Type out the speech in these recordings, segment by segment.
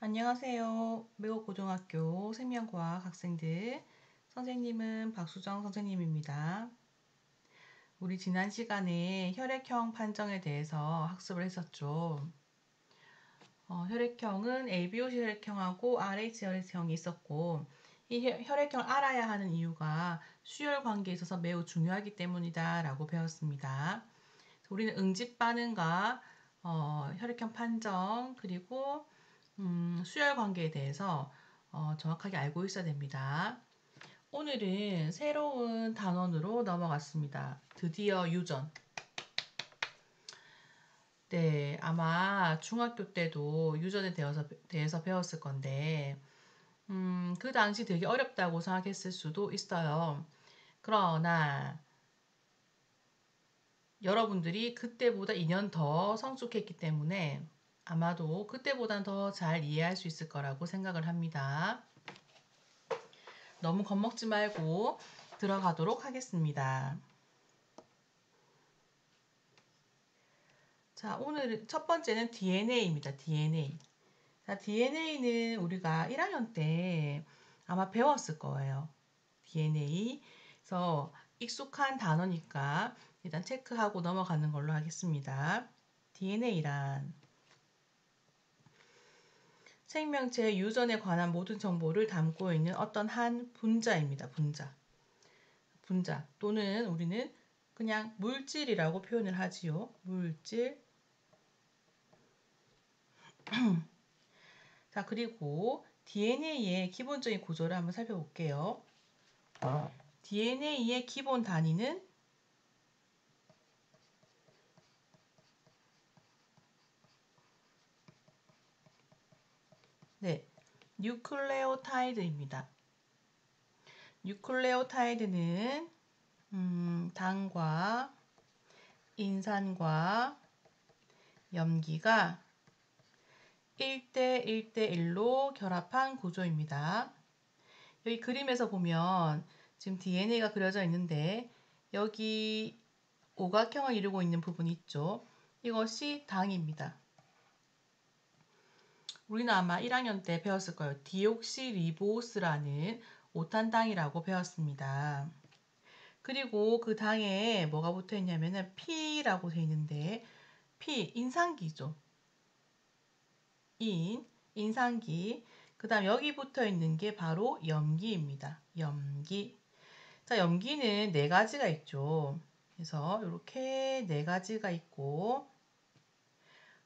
안녕하세요. 매곡고등학교 생명과학 학생들. 선생님은 박수정 선생님입니다. 우리 지난 시간에 혈액형 판정에 대해서 학습을 했었죠. 혈액형은 ABOC 혈액형하고 RH 혈액형이 있었고, 이 혈액형을 알아야 하는 이유가 수혈 관계에 있어서 매우 중요하기 때문이다 라고 배웠습니다. 우리는 응집 반응과 혈액형 판정 그리고 수혈 관계에 대해서 정확하게 알고 있어야 됩니다. 오늘은 새로운 단원으로 넘어갔습니다. 드디어 유전. 네, 아마 중학교 때도 유전에 대해서 배웠을 건데, 그 당시 되게 어렵다고 생각했을 수도 있어요. 그러나 여러분들이 그때보다 2년 더 성숙했기 때문에 아마도 그때보단 더 잘 이해할 수 있을 거라고 생각을 합니다. 너무 겁먹지 말고 들어가도록 하겠습니다. 자, 오늘 첫 번째는 DNA입니다. DNA. 자, DNA는 우리가 1학년 때 아마 배웠을 거예요. DNA. 그래서 익숙한 단어니까 일단 체크하고 넘어가는 걸로 하겠습니다. DNA란 생명체의 유전에 관한 모든 정보를 담고 있는 어떤 한 분자입니다. 분자 또는 우리는 그냥 물질이라고 표현을 하지요. 물질. 자, 그리고 DNA의 기본적인 구조를 한번 살펴볼게요. DNA의 기본 단위는 뉴클레오타이드입니다. 뉴클레오타이드는 당과 인산과 염기가 1대 1대 1로 결합한 구조입니다. 여기 그림에서 보면 지금 DNA가 그려져 있는데 여기 오각형을 이루고 있는 부분이 있죠. 이것이 당입니다. 우리는 아마 1학년 때 배웠을 거예요. 디옥시리보스라는 5탄당이라고 배웠습니다. 그리고 그 당에 뭐가 붙어 있냐면은 P라고 되어 있는데 P, 인산기죠. 인산기. 그 다음 여기 붙어 있는 게 바로 염기입니다. 염기. 자, 염기는 네 가지가 있죠. 그래서 이렇게 네 가지가 있고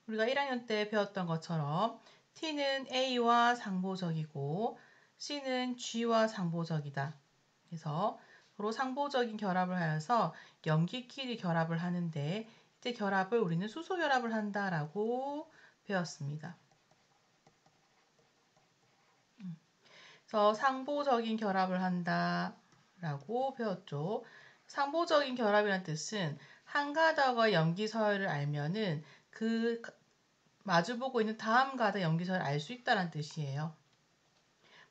우리가 1학년 때 배웠던 것처럼 T는 A와 상보적이고 C는 G와 상보적이다. 그래서 서로 상보적인 결합을 하여서 염기끼리 결합을 하는데 이때 결합을 우리는 수소 결합을 한다라고 배웠습니다. 그래서 상보적인 결합을 한다라고 배웠죠. 상보적인 결합이라는 뜻은 한 가닥의 염기 서열을 알면은 그 마주보고 있는 다음 가닥 염기 서열을 알 수 있다는 뜻이에요.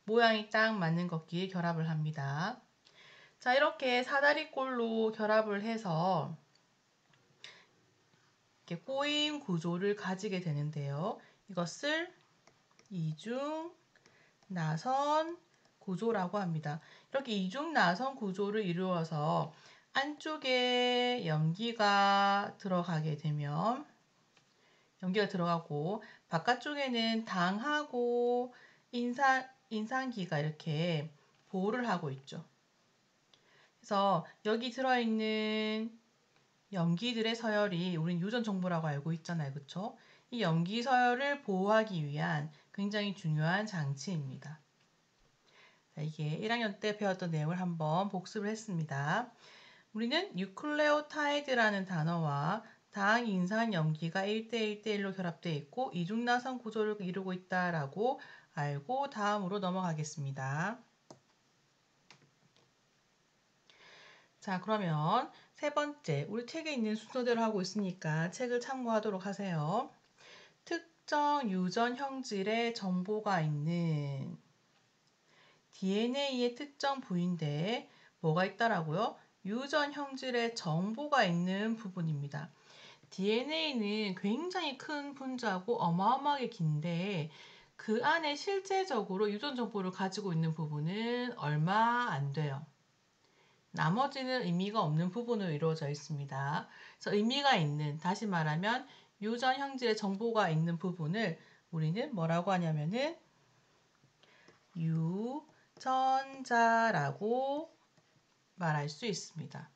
모양이 딱 맞는 것끼리 결합을 합니다. 자, 이렇게 사다리꼴로 결합을 해서 이렇게 꼬임 구조를 가지게 되는데요. 이것을 이중 나선 구조라고 합니다. 이렇게 이중 나선 구조를 이루어서 안쪽에 염기가 들어가고 바깥쪽에는 당하고 인산기가 이렇게 보호를 하고 있죠. 그래서 여기 들어있는 염기들의 서열이 우린 유전 정보라고 알고 있잖아요. 그쵸? 이 염기 서열을 보호하기 위한 굉장히 중요한 장치입니다. 자, 이게 1학년 때 배웠던 내용을 한번 복습을 했습니다. 우리는 뉴클레오타이드라는 단어와 당, 인산, 염기가 1대 1대1로 결합되어 있고 이중나선 구조를 이루고 있다라고 알고 다음으로 넘어가겠습니다. 자, 그러면 세 번째, 우리 책에 있는 순서대로 하고 있으니까 책을 참고하도록 하세요. 특정 유전 형질의 정보가 있는 DNA의 특정 부위인데 뭐가 있다라고요? 유전 형질의 정보가 있는 부분입니다. DNA는 굉장히 큰 분자고 어마어마하게 긴데 그 안에 실제적으로 유전 정보를 가지고 있는 부분은 얼마 안 돼요. 나머지는 의미가 없는 부분으로 이루어져 있습니다. 그래서 의미가 있는, 다시 말하면 유전 형질의 정보가 있는 부분을 우리는 뭐라고 하냐면은 유전자라고 말할 수 있습니다.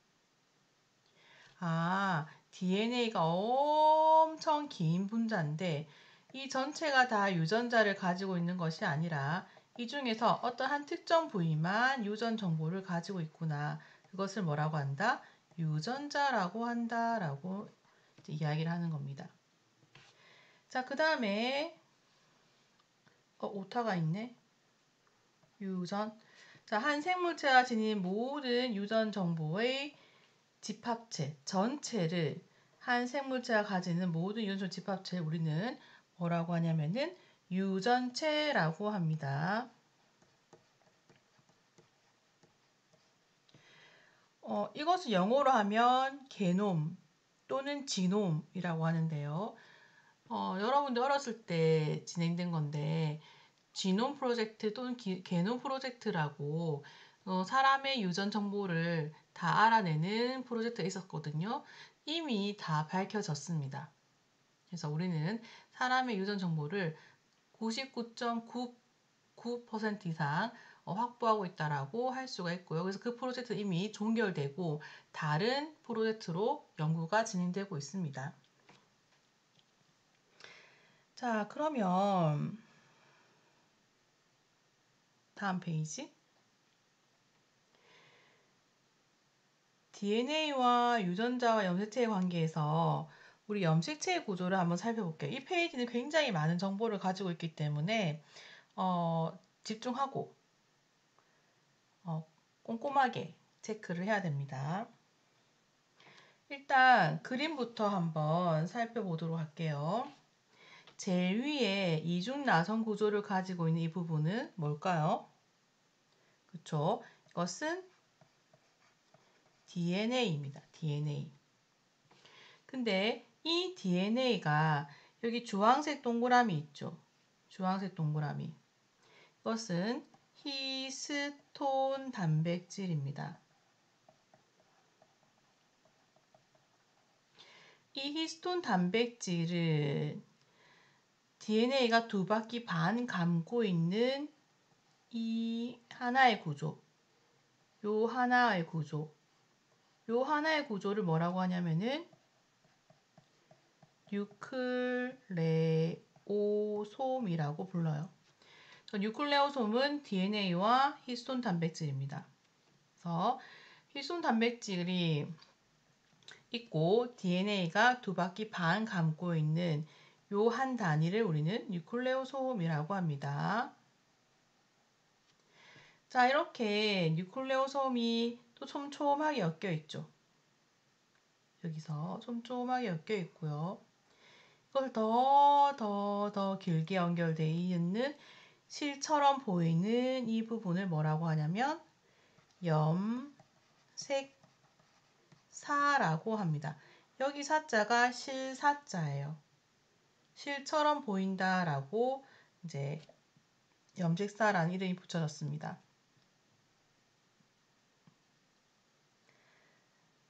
DNA가 엄청 긴 분자인데 이 전체가 다 유전자를 가지고 있는 것이 아니라 이 중에서 어떤 한 특정 부위만 유전 정보를 가지고 있구나. 그것을 뭐라고 한다? 유전자라고 한다라고 이야기를 하는 겁니다. 자, 그 다음에 오타가 있네. 유전. 자, 한 생물체가 지닌 모든 유전 정보의 집합체 전체를 한 생물체가 가지는 모든 유전체 집합체를 우리는 뭐라고 하냐면은 유전체라고 합니다. 이것을 영어로 하면 게놈 또는 지놈이라고 하는데요. 여러분들 어렸을 때 진행된 건데 지놈 프로젝트 또는 게놈 프로젝트라고 사람의 유전 정보를 다 알아내는 프로젝트가 있었거든요. 이미 다 밝혀졌습니다. 그래서 우리는 사람의 유전 정보를 99.99% 이상 확보하고 있다라고 할 수가 있고요. 그래서 그 프로젝트 이미 종결되고 다른 프로젝트로 연구가 진행되고 있습니다. 자, 그러면 다음 페이지. DNA와 유전자와 염색체의 관계에서 우리 염색체의 구조를 한번 살펴볼게요. 이 페이지는 굉장히 많은 정보를 가지고 있기 때문에 집중하고 꼼꼼하게 체크를 해야 됩니다. 일단 그림부터 한번 살펴보도록 할게요. 제일 위에 이중나선 구조를 가지고 있는 이 부분은 뭘까요? 그쵸? 이것은 DNA입니다. DNA. 근데 이 DNA가 여기 주황색 동그라미 있죠? 주황색 동그라미. 이것은 히스톤 단백질입니다. 이 히스톤 단백질은 DNA가 2바퀴 반 감고 있는 이 하나의 구조, 요 하나의 구조를 뭐라고 하냐면은 뉴클레오솜이라고 불러요. 뉴클레오솜은 DNA와 히스톤 단백질입니다. 그래서 히스톤 단백질이 있고 DNA가 2바퀴 반 감고 있는 요 한 단위를 우리는 뉴클레오솜이라고 합니다. 자, 이렇게 뉴클레오솜이 또 촘촘하게 엮여 있죠. 여기서 촘촘하게 엮여 있고요. 이걸 더 길게 연결되어 있는 실처럼 보이는 이 부분을 뭐라고 하냐면 염색사라고 합니다. 여기 사자가 실사자예요. 실처럼 보인다라고 이제 염색사라는 이름이 붙여졌습니다.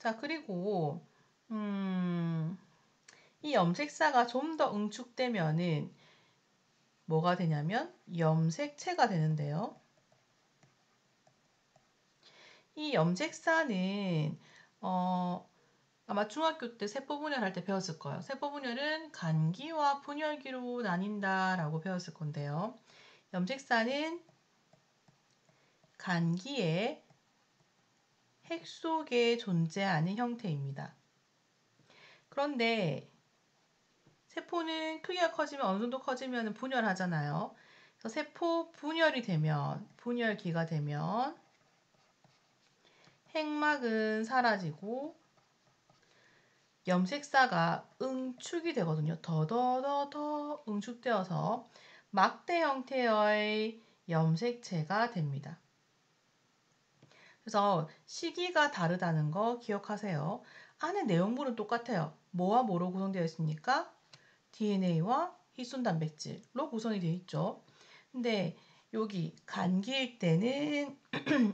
자, 그리고 이 염색사가 좀 더 응축되면은 뭐가 되냐면 염색체가 되는데요. 이 염색사는 아마 중학교 때 세포 분열할 때 배웠을 거예요. 세포 분열은 간기와 분열기로 나뉜다라고 배웠을 건데요. 염색사는 간기의 핵 속에 존재하는 형태입니다. 그런데 세포는 크기가 커지면 어느 정도 커지면 분열하잖아요. 그래서 세포 분열이 되면, 분열기가 되면 핵막은 사라지고 염색사가 응축이 되거든요. 더 응축되어서 막대 형태의 염색체가 됩니다. 그래서 시기가 다르다는 거 기억하세요. 안에 내용물은 똑같아요. 뭐와 뭐로 구성되어 있습니까? DNA와 희순 단백질로 구성이 되어 있죠. 근데 여기 감기일 때는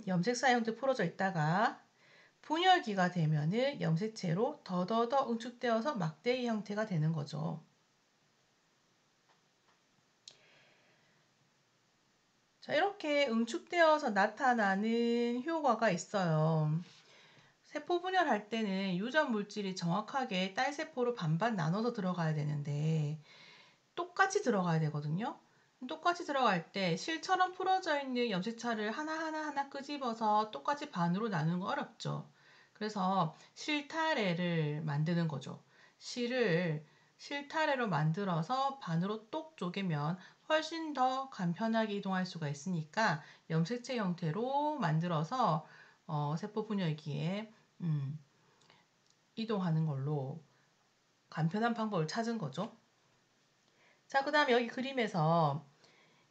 염색사 형태 풀어져 있다가 분열기가 되면은 염색체로 더더더 응축되어서 막대기 형태가 되는 거죠. 자, 이렇게 응축되어서 나타나는 효과가 있어요. 세포 분열할 때는 유전 물질이 정확하게 딸세포로 반반 나눠서 들어가야 되는데 똑같이 들어가야 되거든요. 똑같이 들어갈 때 실처럼 풀어져 있는 염색차를 하나 끄집어서 똑같이 반으로 나누는 거 어렵죠. 그래서 실타래를 만드는 거죠. 실타래로 만들어서 반으로 똑 쪼개면 훨씬 더 간편하게 이동할 수가 있으니까 염색체 형태로 만들어서 세포 분열기에 이동하는 걸로 간편한 방법을 찾은 거죠. 자, 그 다음에 여기 그림에서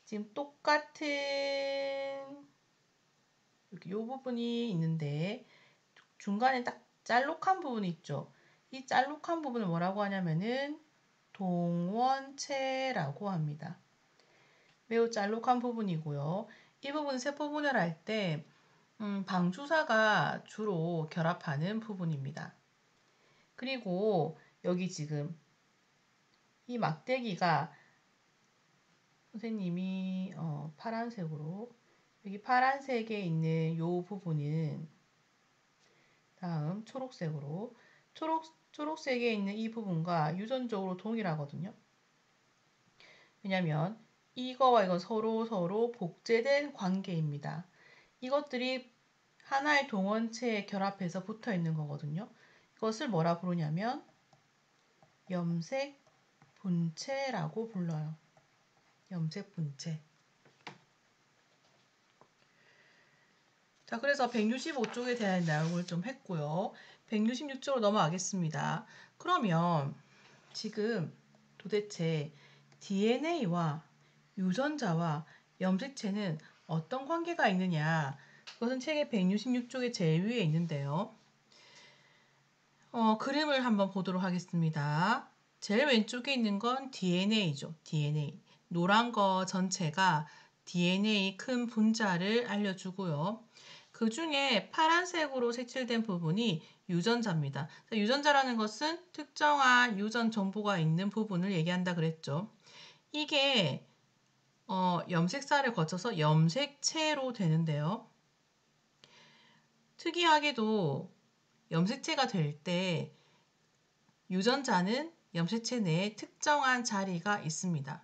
지금 똑같은 이렇게 요 부분이 있는데 중간에 딱 짤록한 부분이 있죠. 이 짤록한 부분을 뭐라고 하냐면은 동원체라고 합니다. 매우 짤록한 부분이고요. 이 부분은 세포 분열할 때 방주사가 주로 결합하는 부분입니다. 그리고 여기 지금 이 막대기가 선생님이 파란색으로 여기 파란색에 있는 이 부분은 다음 초록색으로 초록색에 있는 이 부분과 유전적으로 동일하거든요. 왜냐하면 이거와 이건 서로 복제된 관계입니다. 이것들이 하나의 동원체에 결합해서 붙어 있는 거거든요. 이것을 뭐라 부르냐면 염색 분체라고 불러요. 염색 분체. 자, 그래서 165쪽에 대한 내용을 좀 했고요. 166쪽으로 넘어가겠습니다. 그러면 지금 도대체 DNA와 유전자와 염색체는 어떤 관계가 있느냐? 그것은 책의 166쪽의 제일 위에 있는데요. 그림을 한번 보도록 하겠습니다. 제일 왼쪽에 있는 건 DNA죠. DNA. 노란 거 전체가 DNA 큰 분자를 알려주고요. 그 중에 파란색으로 색칠된 부분이 유전자입니다. 유전자라는 것은 특정한 유전 정보가 있는 부분을 얘기한다 그랬죠. 이게 염색사를 거쳐서 염색체로 되는데요. 특이하게도 염색체가 될 때 유전자는 염색체 내에 특정한 자리가 있습니다.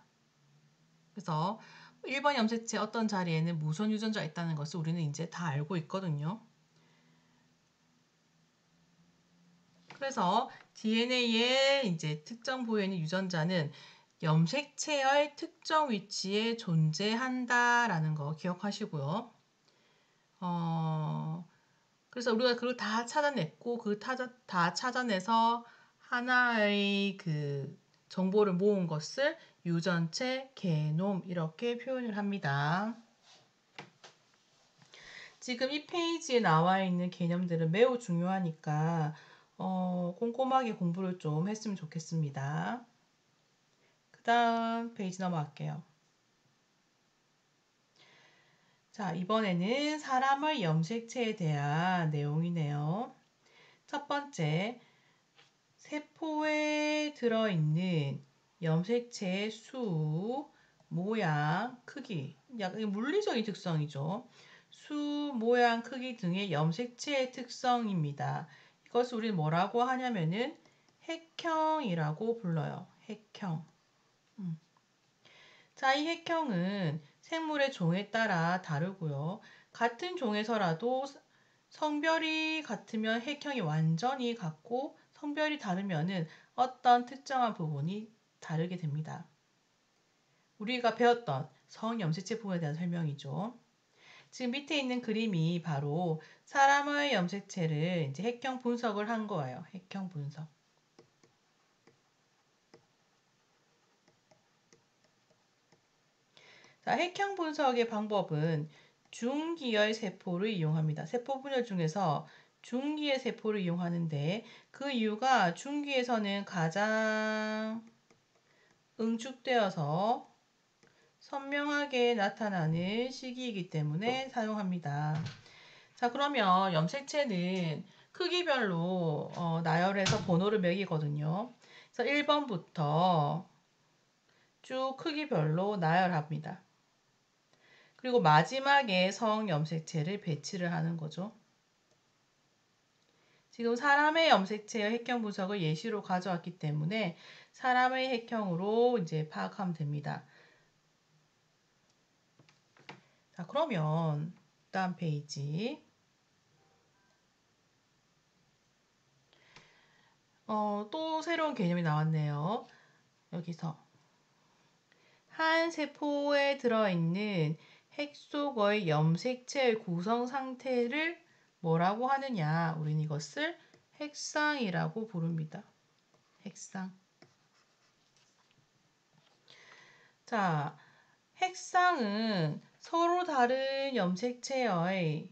그래서 1번 염색체 어떤 자리에는 무선 유전자가 있다는 것을 우리는 이제 다 알고 있거든요. 그래서 DNA의 이제 특정 부위에 있는 유전자는 염색체의 특정 위치에 존재한다라는 거 기억하시고요. 그래서 우리가 그걸 다 찾아냈고 다 찾아내서 하나의 그 정보를 모은 것을 유전체, 게놈 이렇게 표현을 합니다. 지금 이 페이지에 나와 있는 개념들은 매우 중요하니까 꼼꼼하게 공부를 좀 했으면 좋겠습니다. 그 다음 페이지 넘어갈게요. 자, 이번에는 사람의 염색체에 대한 내용이네요. 첫 번째, 세포에 들어있는 염색체의 수, 모양, 크기, 약간 물리적인 특성이죠. 수, 모양, 크기 등의 염색체의 특성입니다. 이것을 우리는 뭐라고 하냐면은 핵형이라고 불러요. 핵형. 자, 이 핵형은 생물의 종에 따라 다르고요. 같은 종에서라도 성별이 같으면 핵형이 완전히 같고 성별이 다르면은 어떤 특정한 부분이 다르게 됩니다. 우리가 배웠던 성염색체 부분에 대한 설명이죠. 지금 밑에 있는 그림이 바로 사람의 염색체를 이제 핵형 분석을 한 거예요. 핵형 분석. 자, 핵형 분석의 방법은 중기의 세포를 이용합니다. 세포 분열 중에서 중기의 세포를 이용하는데 그 이유가 중기에서는 가장 응축되어서 선명하게 나타나는 시기이기 때문에 사용합니다. 자, 그러면 염색체는 크기별로 나열해서 번호를 매기거든요. 그래서 1번부터 쭉 크기별로 나열합니다. 그리고 마지막에 성 염색체를 배치를 하는 거죠. 지금 사람의 염색체의 핵형 분석을 예시로 가져왔기 때문에 사람의 핵형으로 이제 파악하면 됩니다. 자, 그러면 다음 페이지. 또 새로운 개념이 나왔네요. 여기서 한 세포에 들어있는 핵 속의 염색체의 구성 상태를 뭐라고 하느냐? 우리는 이것을 핵상이라고 부릅니다. 핵상. 자, 핵상은 서로 다른 염색체들을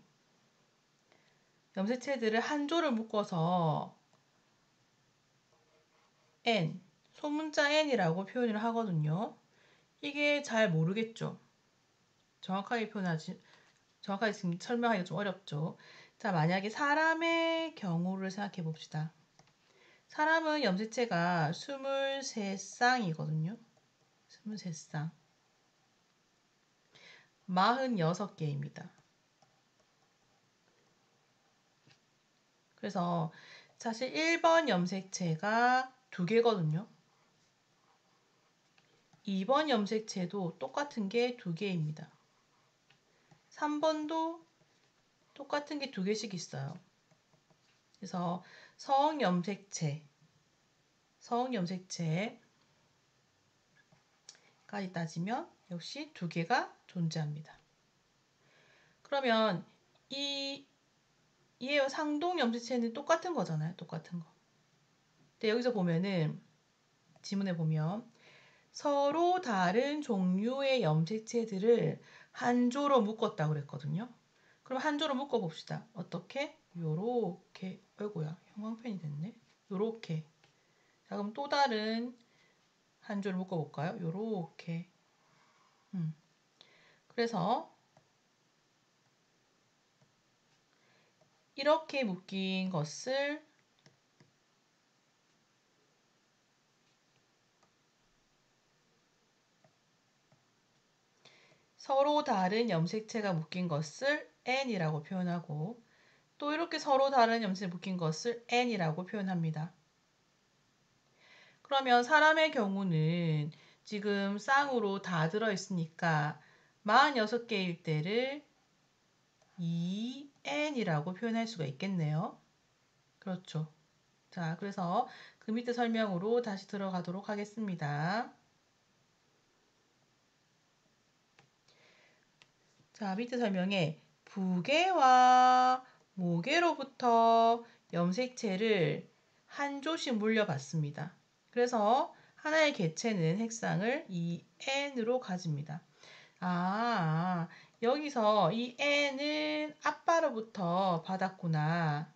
한 조를 묶어서 N, 소문자 N이라고 표현을 하거든요. 이게 잘 모르겠죠? 정확하게 지금 설명하기가 좀 어렵죠? 자, 만약에 사람의 경우를 생각해 봅시다. 사람은 염색체가 23쌍이거든요. 23쌍. 46개입니다. 그래서 사실 1번 염색체가 2개거든요. 2번 염색체도 똑같은 게 2개입니다. 3번도 똑같은 게 2개씩 있어요. 그래서 성염색체까지 따지면 역시 2개가 존재합니다. 그러면 이에 상동 염색체는 똑같은 거잖아요. 똑같은 거. 근데 여기서 보면은 지문에 보면 서로 다른 종류의 염색체들을 한 조로 묶었다고 그랬거든요. 그럼 한 조로 묶어 봅시다. 어떻게? 요렇게. 아이고야, 형광펜이 됐네. 요렇게. 자, 그럼 또 다른 한 조를 묶어 볼까요? 요렇게. 그래서 이렇게 묶인 것을 서로 다른 염색체가 묶인 것을 N이라고 표현하고 또 이렇게 서로 다른 염색체 묶인 것을 N이라고 표현합니다. 그러면 사람의 경우는 지금 쌍으로 다 들어있으니까 46개일 때를 2N이라고 표현할 수가 있겠네요. 그렇죠. 자, 그래서 그 밑에 설명으로 다시 들어가도록 하겠습니다. 자, 밑에 설명에 부계와 모계로부터 염색체를 한 조씩 물려받습니다. 그래서 하나의 개체는 핵상을 이 N으로 가집니다. 여기서 이 N은 아빠로부터 받았구나.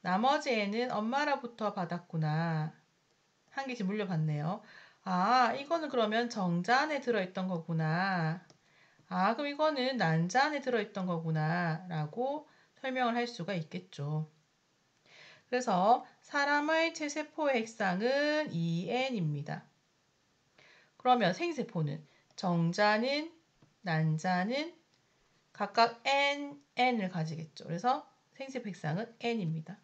나머지 N은 엄마로부터 받았구나. 한 개씩 물려받네요. 이거는 그러면 정자 안에 들어있던 거구나. 그럼 이거는 난자 안에 들어있던 거구나 라고 설명을 할 수가 있겠죠. 그래서 사람의 체세포의 핵상은 2N입니다. 그러면 생세포는 정자는 난자는 각각 N을 가지겠죠. 그래서 생세포 핵상은 N입니다.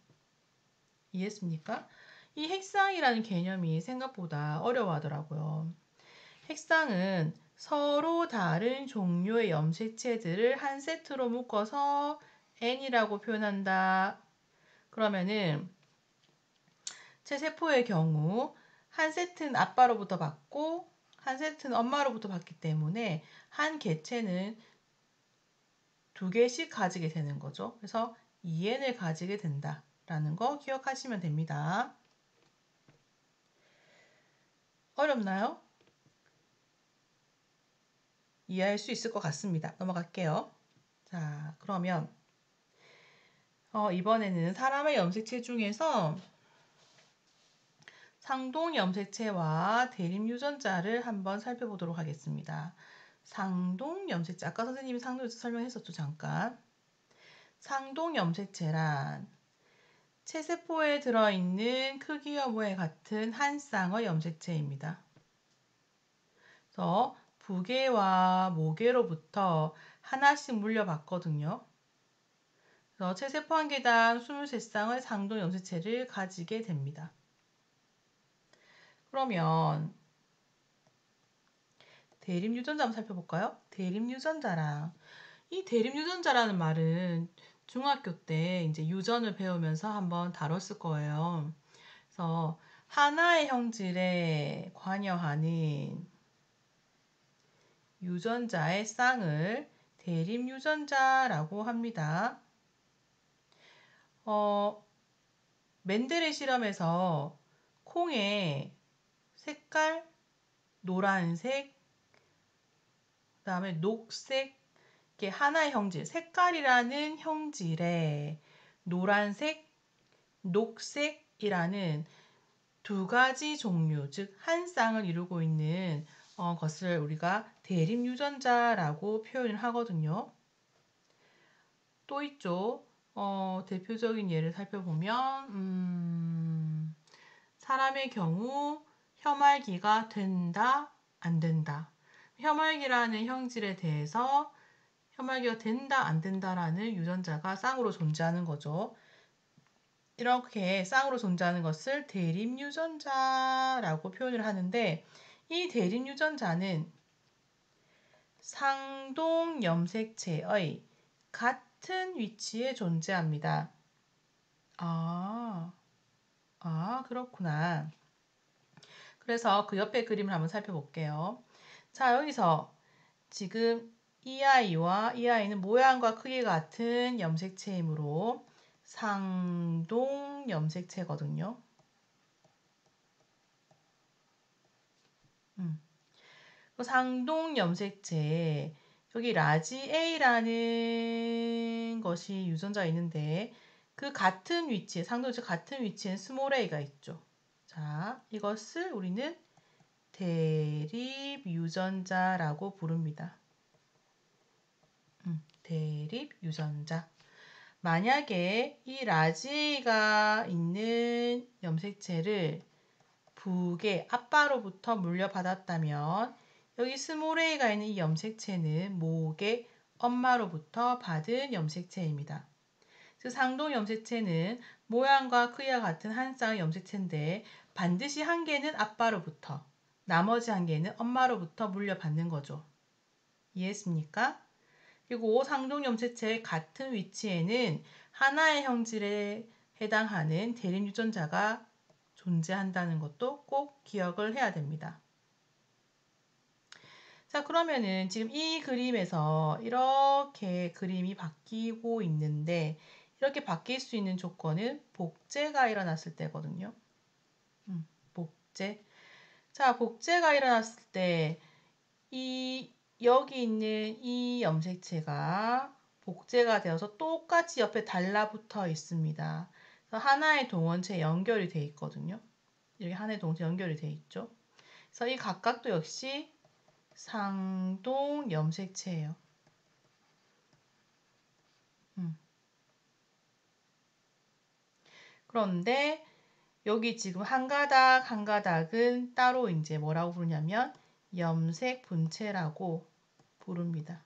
이해했습니까? 이 핵상이라는 개념이 생각보다 어려워하더라고요. 핵상은 서로 다른 종류의 염색체들을 한 세트로 묶어서 N이라고 표현한다. 그러면은 체세포의 경우 한 세트는 아빠로부터 받고 한 세트는 엄마로부터 받기 때문에 한 개체는 2개씩 가지게 되는 거죠. 그래서 2N을 가지게 된다라는 거 기억하시면 됩니다. 어렵나요? 이해할 수 있을 것 같습니다. 넘어갈게요. 자, 그러면 이번에는 사람의 염색체 중에서 상동 염색체와 대립 유전자를 한번 살펴보도록 하겠습니다. 상동 염색체, 아까 선생님이 상동 염색체 설명했었죠, 잠깐. 상동 염색체란 체세포에 들어있는 크기와 모양 같은 한 쌍의 염색체입니다. 그래서 부계와 모계로부터 하나씩 물려받거든요. 그래서 체세포 한 개당 23쌍의 상동 염색체를 가지게 됩니다. 그러면 대립 유전자 한번 살펴볼까요? 대립 유전자랑 이 대립 유전자라는 말은 중학교 때 이제 유전을 배우면서 한번 다뤘을 거예요. 그래서 하나의 형질에 관여하는 유전자의 쌍을 대립 유전자라고 합니다. 맨델의 실험에서 콩의 색깔, 노란색, 그 다음에 녹색, 이게 하나의 형질, 색깔이라는 형질에 노란색, 녹색이라는 두 가지 종류, 즉 한 쌍을 이루고 있는 것을 우리가 대립 유전자라고 표현을 하거든요. 또 있죠. 대표적인 예를 살펴보면 사람의 경우 혐알기가 된다, 안 된다. 혐알기라는 형질에 대해서 혐알기가 된다, 안 된다라는 유전자가 쌍으로 존재하는 거죠. 이렇게 쌍으로 존재하는 것을 대립 유전자라고 표현을 하는데 이 대립 유전자는 상동 염색체의 같은 위치에 존재합니다. 그렇구나. 그래서 그 옆에 그림을 한번 살펴볼게요. 자, 여기서 지금 이 아이와 이 아이는 모양과 크기가 같은 염색체이므로 상동 염색체거든요. 상동 염색체 여기 라지 A라는 것이 유전자가 있는데 그 같은 위치에 상동체 같은 위치엔 스몰 a가 있죠. 자, 이것을 우리는 대립 유전자라고 부릅니다. 대립 유전자. 만약에 이 라지 A가 있는 염색체를 북의 아빠로부터 물려받았다면 여기 스몰 a가 있는 이 염색체는 모의 엄마로부터 받은 염색체입니다. 즉 상동 염색체는 모양과 크기와 같은 한 쌍의 염색체인데 반드시 한 개는 아빠로부터 나머지 한 개는 엄마로부터 물려받는 거죠. 이해했습니까? 그리고 상동 염색체의 같은 위치에는 하나의 형질에 해당하는 대립 유전자가 존재한다는 것도 꼭 기억을 해야 됩니다. 자, 그러면은 지금 이 그림에서 이렇게 그림이 바뀌고 있는데 이렇게 바뀔 수 있는 조건은 복제가 일어났을 때거든요. 복제. 자, 복제가 일어났을 때 여기 있는 이 염색체가 복제가 되어서 똑같이 옆에 달라붙어 있습니다. 하나의 동원체에 연결이 되어 있거든요. 이렇게 하나의 동원체 연결이 되어 있죠. 그래서 이 각각도 역시 상동 염색체예요. 그런데 여기 지금 한 가닥 한 가닥은 따로 이제 뭐라고 부르냐면 염색 분체라고 부릅니다.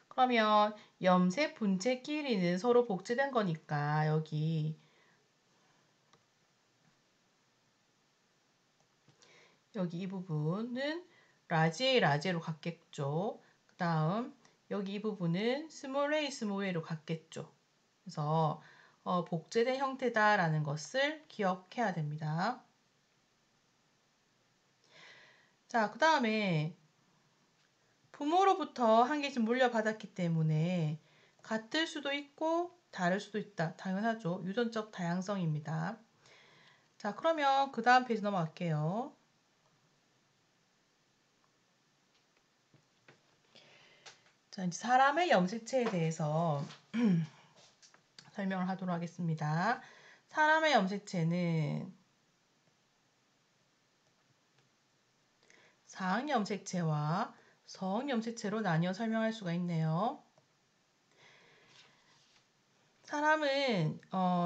그러면 염색 분체끼리는 서로 복제된 거니까 여기 이 부분은 라지 A, 라지 A로 갔겠죠. 그 다음 여기 이 부분은 스몰 a, 스몰 a로 갔겠죠. 그래서 복제된 형태다라는 것을 기억해야 됩니다. 자, 그 다음에 부모로부터 한 개씩 물려받았기 때문에 같을 수도 있고 다를 수도 있다. 당연하죠. 유전적 다양성입니다. 자, 그러면 그 다음 페이지 넘어갈게요. 자, 이제 사람의 염색체에 대해서 설명을 하도록 하겠습니다. 사람의 염색체는 상응 염색체와 서응 염색체로 나뉘어 설명할 수가 있네요. 사람은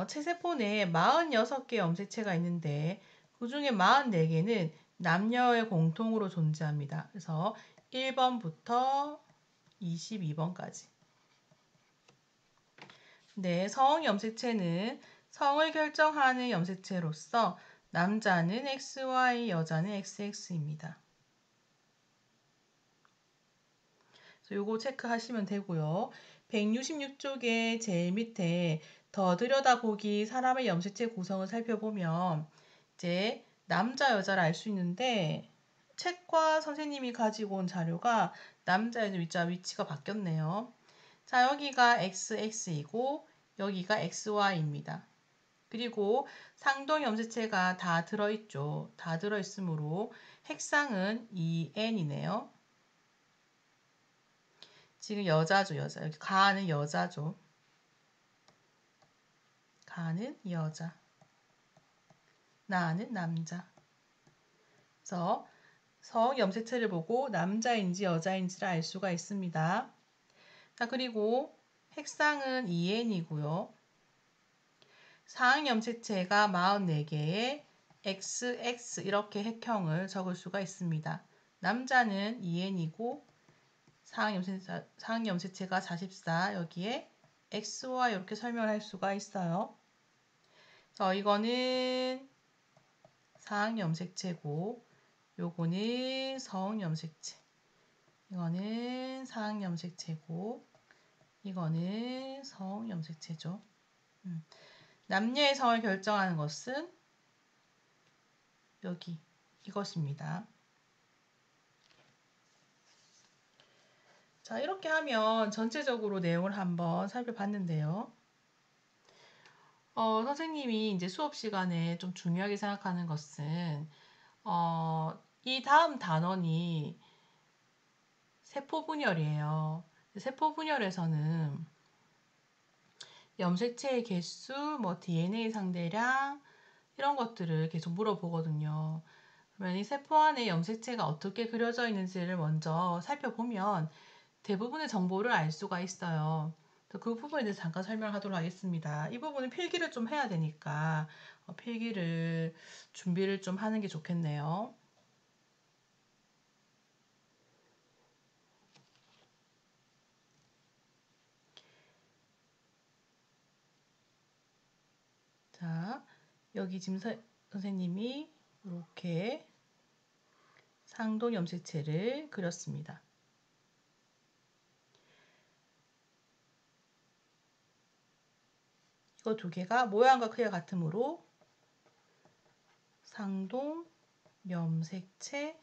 체세포 내에 46개 염색체가 있는데 그 중에 44개는 남녀의 공통으로 존재합니다. 그래서 1번부터 22번까지. 네, 서응 염색체는 성을 결정하는 염색체로서 남자는 XY, 여자는 XX입니다. 요거 체크하시면 되고요. 166쪽의 제일 밑에 더 들여다보기 사람의 염색체 구성을 살펴보면 이제 남자, 여자를 알 수 있는데 책과 선생님이 가지고 온 자료가 남자, 여자 위치가 바뀌었네요. 자, 여기가 XX이고 여기가 XY입니다. 그리고 상동 염색체가 다 들어있죠. 다 들어있으므로 핵상은 EN이네요. 지금 여자죠, 여자. 여기 가는 여자죠. 가는 여자. 나는 남자. 그래서 성 염색체를 보고 남자인지 여자인지를 알 수가 있습니다. 자, 그리고 핵상은 EN이고요. 상응 염색체가 44개에 XX 이렇게 핵형을 적을 수가 있습니다. 남자는 EN이고 상응 염색체가 44 여기에 XY 이렇게 설명할 수가 있어요. 이거는 상응 염색체고 요거는 서응 염색체. 이거는 상응 염색체고 이거는 서응 염색체죠. 남녀의 성을 결정하는 것은 여기 이것입니다. 자, 이렇게 하면 전체적으로 내용을 한번 살펴봤는데요. 선생님이 이제 수업 시간에 좀 중요하게 생각하는 것은 이 다음 단원이 세포 분열이에요. 세포 분열에서는 염색체의 개수, 뭐 DNA 상대량 이런 것들을 계속 물어보거든요. 그러면 이 세포 안에 염색체가 어떻게 그려져 있는지를 먼저 살펴보면 대부분의 정보를 알 수가 있어요. 그 부분에 대해서 잠깐 설명하도록 하겠습니다. 이 부분은 필기를 좀 해야 되니까 필기를 준비를 좀 하는 게 좋겠네요. 자, 여기 지금 선생님이 이렇게 상동 염색체를 그렸습니다. 이거 두 개가 모양과 크기가 같으므로 상동 염색체입니다.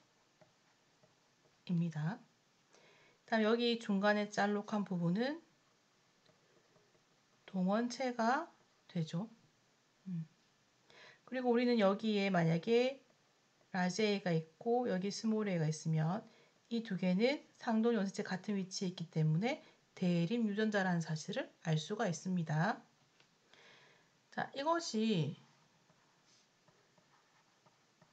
다음 여기 중간에 짤록한 부분은 동원체가 되죠. 그리고 우리는 여기에 만약에 라지 A가 있고 여기 스몰 a가 있으면 이 두 개는 상동 염색체 같은 위치에 있기 때문에 대립 유전자라는 사실을 알 수가 있습니다. 자, 이것이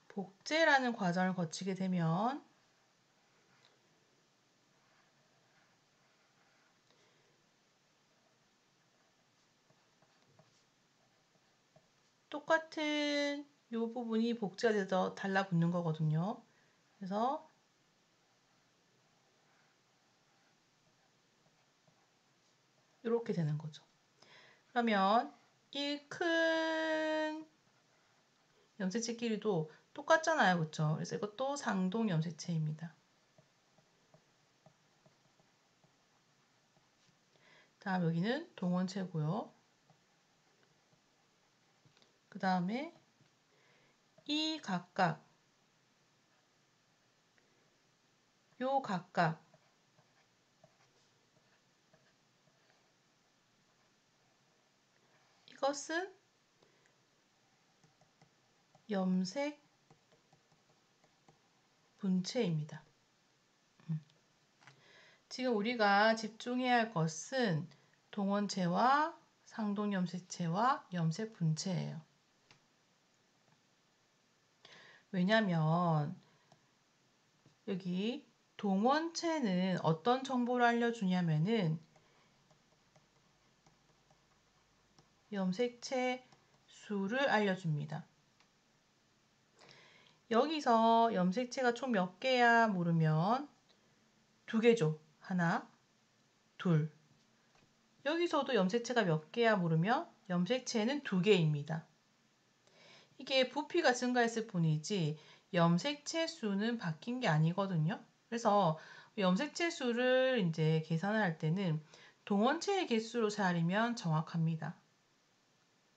복제라는 과정을 거치게 되면 똑같은 이 부분이 복제가 돼서 달라붙는 거거든요. 그래서 이렇게 되는 거죠. 그러면 이 큰 염색체끼리도 똑같잖아요. 그렇죠? 그래서 이것도 상동 염색체입니다. 다음 여기는 동원체고요. 그 다음에 이 각각 요 각각 이것은 염색 분체입니다. 지금 우리가 집중해야 할 것은 동원체와 상동염색체와 염색 분체예요. 왜냐하면 여기 동원체는 어떤 정보를 알려주냐면은 염색체 수를 알려줍니다. 여기서 염색체가 총 몇 개야 물으면 2개죠. 하나, 둘. 여기서도 염색체가 몇 개야 물으면 염색체는 2개입니다. 이게 부피가 증가했을 뿐이지 염색체 수는 바뀐 게 아니거든요. 그래서 염색체 수를 이제 계산을 할 때는 동원체의 개수로 자르면 정확합니다.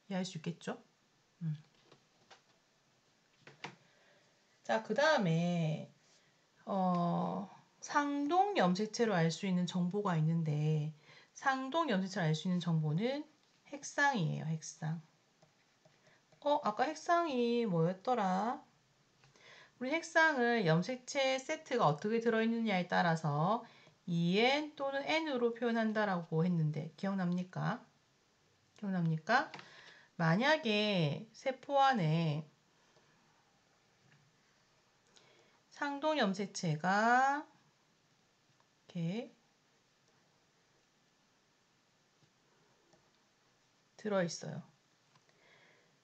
이해할 수 있겠죠? 자, 그 다음에 상동 염색체로 알 수 있는 정보가 있는데 상동 염색체로 알 수 있는 정보는 핵상이에요. 핵상. 아까 핵상이 뭐였더라? 우리 핵상을 염색체 세트가 어떻게 들어있느냐에 따라서 2n 또는 n으로 표현한다라고 했는데 기억납니까? 기억납니까? 만약에 세포 안에 상동 염색체가 이렇게 들어있어요.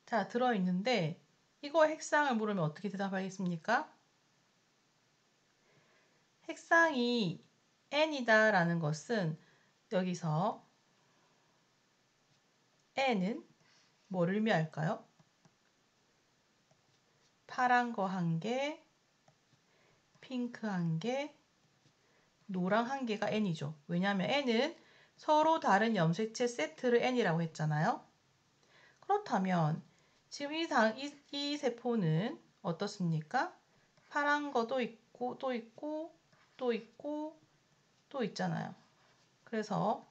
자, 들어있는데 이거 핵상을 물으면 어떻게 대답하겠습니까? 핵상이 n이다 라는 것은 여기서 n은 뭐를 의미할까요? 파란 거 1개, 핑크 1개, 노랑 1개가 n이죠. 왜냐하면 n은 서로 다른 염색체 세트를 n이라고 했잖아요. 그렇다면 지금 이 세포는 어떻습니까? 파란 거도 있고 또 있고 또 있고 또 있잖아요. 그래서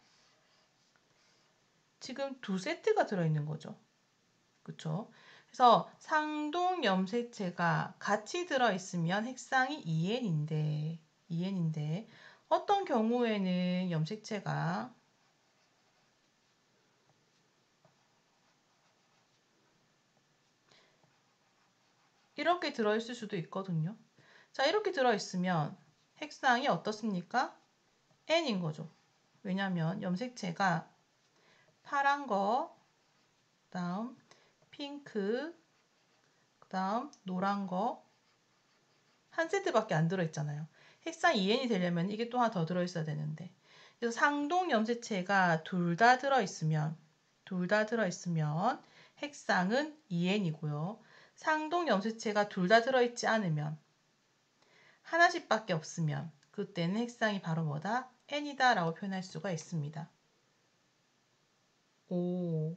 지금 2세트가 들어있는 거죠. 그쵸? 그래서 상동 염색체가 같이 들어있으면 핵상이 2n인데 어떤 경우에는 염색체가 이렇게 들어있을 수도 있거든요. 자, 이렇게 들어있으면 핵상이 어떻습니까? n인 거죠. 왜냐하면 염색체가 파란 거, 그 다음 핑크, 그 다음 노란 거 한 세트밖에 안 들어있잖아요. 핵상 2n이 되려면 이게 또 하나 더 들어있어야 되는데 그래서 상동 염색체가 둘 다 들어있으면 핵상은 2n이고요. 상동 염색체가 둘 다 들어있지 않으면 하나씩밖에 없으면 그때는 핵상이 바로 뭐다? n이다 라고 표현할 수가 있습니다. 오,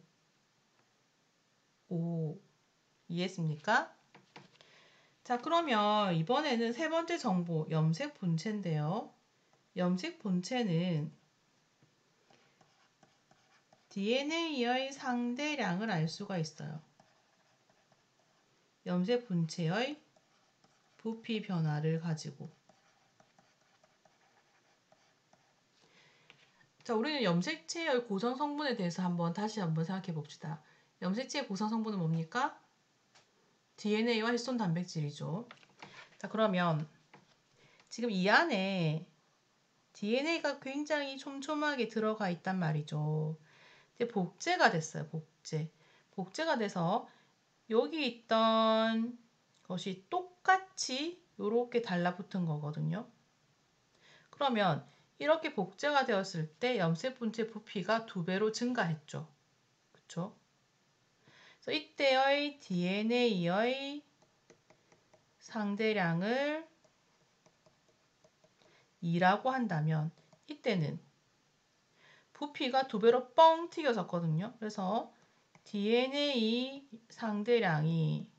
이해했습니까? 자, 그러면 이번에는 세 번째 정보, 염색 본체인데요. 염색 본체는 DNA의 상대량을 알 수가 있어요. 염색 본체의 부피 변화를 가지고. 자, 우리는 염색체의 구성 성분에 대해서 다시 한번 생각해 봅시다. 염색체의 구성 성분은 뭡니까? DNA와 히스톤 단백질이죠. 자, 그러면 지금 이 안에 DNA가 굉장히 촘촘하게 들어가 있단 말이죠. 이제 복제가 됐어요. 복제가 돼서 여기 있던 것이 똑같이 이렇게 달라붙은 거거든요. 그러면 이렇게 복제가 되었을 때 염색 분체 부피가 2배로 증가했죠. 그쵸? 그래서 이때의 DNA의 상대량을 2라고 한다면 이때는 부피가 2배로 뻥 튀겨졌거든요. 그래서 DNA 상대량이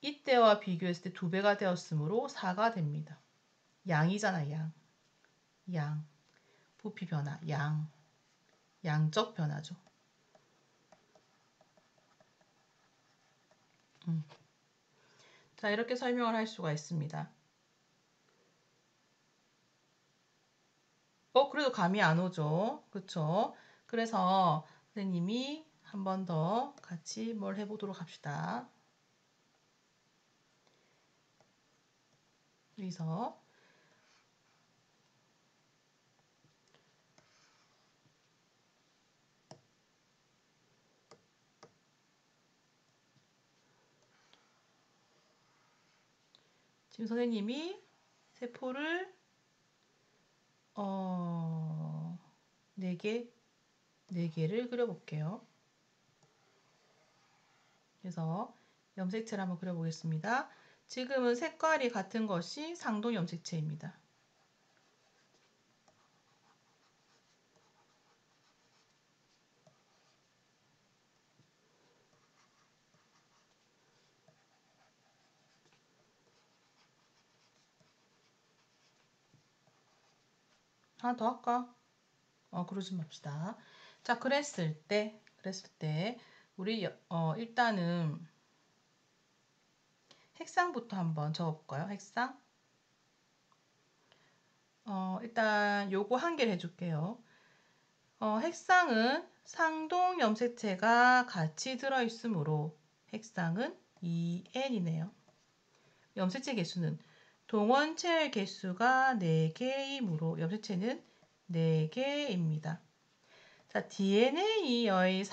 이때와 비교했을 때 2배가 되었으므로 4가 됩니다. 양이잖아, 양. 부피 변화, 양적 변화죠. 자, 이렇게 설명을 할 수가 있습니다. 그래도 감이 안 오죠. 그쵸? 그래서 선생님이 한 번 더 같이 뭘 해보도록 합시다. 여기서 지금 선생님이 세포를 4개를 그려볼게요. 그래서 염색체를 한번 그려보겠습니다. 지금은 색깔이 같은 것이 상동 염색체입니다. 하나 더 할까? 그러지 맙시다. 자, 그랬을 때 우리 일단은 핵상부터 한번 적어볼까요? 핵상. 일단 요거 한 개를 해줄게요. 핵상은 상동 염색체가 같이 들어있으므로 핵상은 2n이네요. 염색체 개수는 동원체 개수가 4개이므로 염색체는 4개입니다. 자, DNA의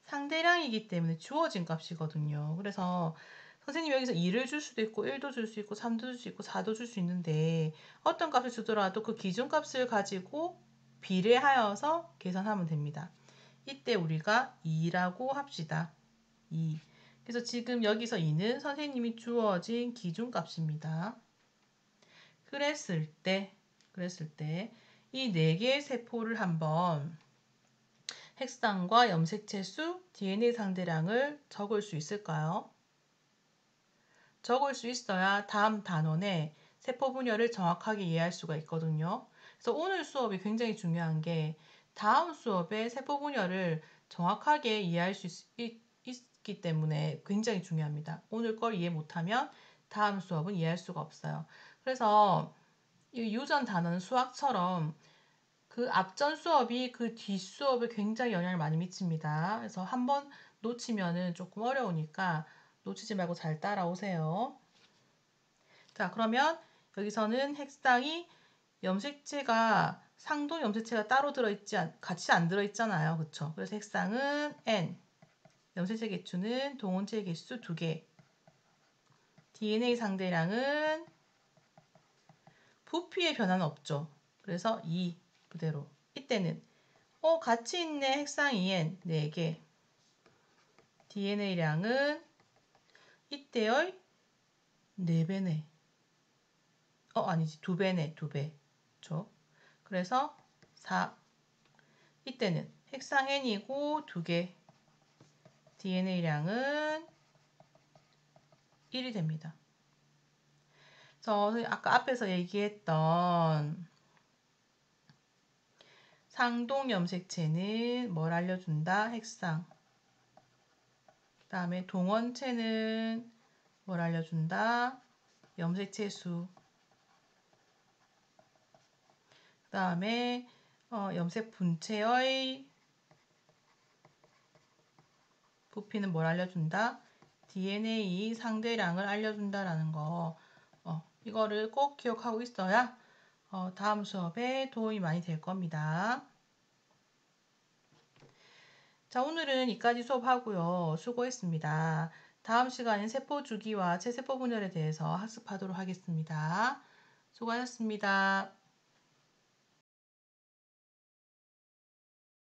상대량이기 때문에 주어진 값이거든요. 그래서 선생님이 여기서 2를 줄 수도 있고 1도 줄 수 있고 3도 줄 수 있고 4도 줄 수 있는데 어떤 값을 주더라도 그 기준값을 가지고 비례하여서 계산하면 됩니다. 이때 우리가 2라고 합시다. 2. 그래서 지금 여기서 2는 선생님이 주어진 기준값입니다. 그랬을 때 이 4개의 세포를 한번 핵상과 염색체 수, DNA 상대량을 적을 수 있을까요? 적을 수 있어야 다음 단원에 세포 분열을 정확하게 이해할 수가 있거든요. 그래서 오늘 수업이 굉장히 중요한 게 다음 수업에 세포 분열을 정확하게 이해할 수 있기 때문에 굉장히 중요합니다. 오늘 걸 이해 못하면 다음 수업은 이해할 수가 없어요. 그래서 이 유전 단원은 수학처럼 그 앞전 수업이 그 뒷 수업에 굉장히 영향을 많이 미칩니다. 그래서 한번 놓치면은 조금 어려우니까 놓치지 말고 잘 따라오세요. 자, 그러면 여기서는 핵상이 염색체가 상동 염색체가 따로 같이 안 들어있잖아요. 그쵸? 그래서 핵상은 N, 염색체 개수는 동원체 개수 2개, DNA 상대량은 부피의 변화는 없죠. 그래서 2 그대로. 이때는 같이 있네. 핵상 2N 4개. DNA량은 이때의 4배네. 아니지. 2배네. 2배. 그렇죠? 그래서 4. 이때는 핵상 N이고 2개. DNA량은 1이 됩니다. 그래서 아까 앞에서 얘기했던 상동 염색체는 뭘 알려준다? 핵상. 그 다음에 동원체는 뭘 알려준다? 염색체 수. 그 다음에 염색 분체의 부피는 뭘 알려준다? DNA 상대량을 알려준다라는 거. 이거를 꼭 기억하고 있어야 다음 수업에 도움이 많이 될 겁니다. 자, 오늘은 여기까지 수업하고요. 수고했습니다. 다음 시간엔 세포 주기와 체세포 분열에 대해서 학습하도록 하겠습니다. 수고하셨습니다.